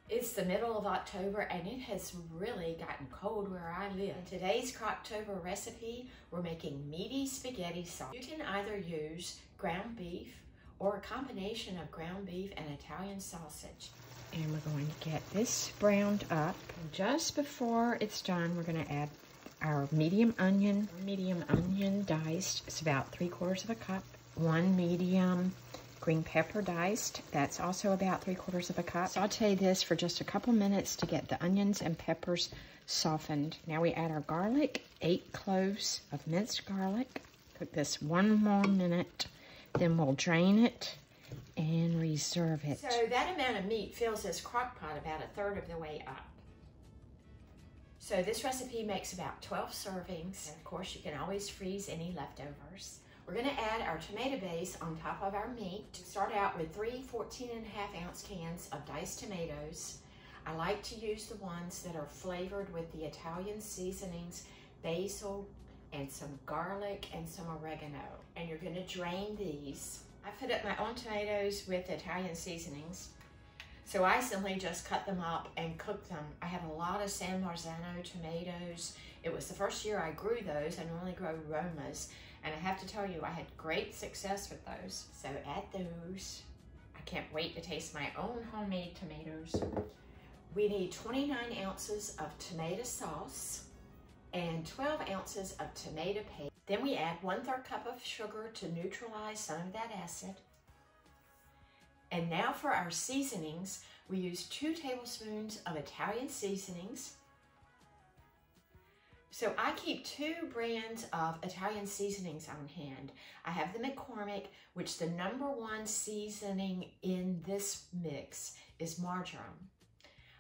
It's the middle of October and it has really gotten cold where I live. In today's Crocktober recipe, we're making meaty spaghetti sauce. You can either use ground beef or a combination of ground beef and Italian sausage. And we're going to get this browned up. Just before it's done, we're going to add our medium onion diced. It's about 3/4 cup. 1 medium green pepper diced. That's also about 3/4 cup. Saute this for just a couple minutes to get the onions and peppers softened. Now we add our garlic, 8 cloves of minced garlic. Cook this 1 more minute. Then we'll drain it and reserve it. So that amount of meat fills this crock pot about 1/3 of the way up. So this recipe makes about 12 servings. And of course, you can always freeze any leftovers. We're gonna add our tomato base on top of our meat. Start out with 3 14.5-ounce cans of diced tomatoes. I like to use the ones that are flavored with the Italian seasonings, basil, and some garlic and some oregano. And you're gonna drain these. I put up my own tomatoes with Italian seasonings. So I simply just cut them up and cook them. I have a lot of San Marzano tomatoes. It was the first year I grew those. I normally grow Romas. And I have to tell you, I had great success with those. So add those. I can't wait to taste my own homemade tomatoes. We need 29 ounces of tomato sauce and 12 ounces of tomato paste. Then we add 1/3 cup of sugar to neutralize some of that acid. And now for our seasonings, we use 2 tablespoons of Italian seasonings. So I keep 2 brands of Italian seasonings on hand. I have the McCormick, which the #1 seasoning in this mix is marjoram.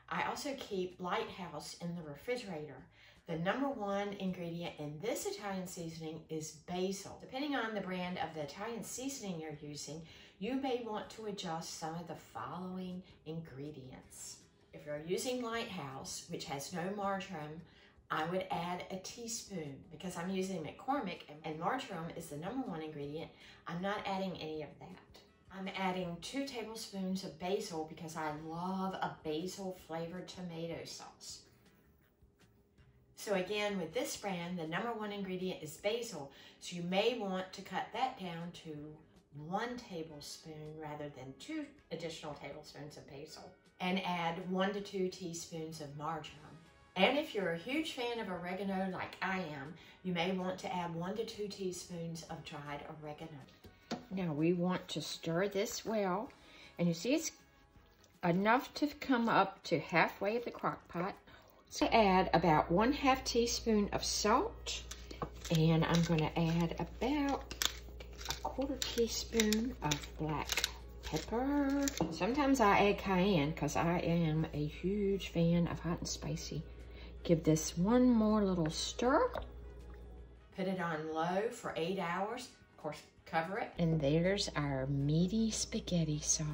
I also keep Lighthouse in the refrigerator. The #1 ingredient in this Italian seasoning is basil. Depending on the brand of the Italian seasoning you're using, you may want to adjust some of the following ingredients. If you're using Lighthouse, which has no marjoram, I would add a teaspoon. Because I'm using McCormick and marjoram is the #1 ingredient, I'm not adding any of that. I'm adding 2 tablespoons of basil because I love a basil flavored tomato sauce. So again, with this brand, the #1 ingredient is basil, so you may want to cut that down to 1 tablespoon rather than 2 additional tablespoons of basil, and add 1 to 2 teaspoons of marjoram. And if you're a huge fan of oregano like I am, you may want to add 1 to 2 teaspoons of dried oregano. Now we want to stir this well, and you see it's enough to come up to halfway of the crock pot. So add about 1/2 teaspoon of salt, and I'm going to add about 1/4 teaspoon of black pepper. Sometimes I add cayenne because I am a huge fan of hot and spicy. Give this 1 more little stir. Put it on low for 8 hours. Of course, cover it. And there's our meaty spaghetti sauce.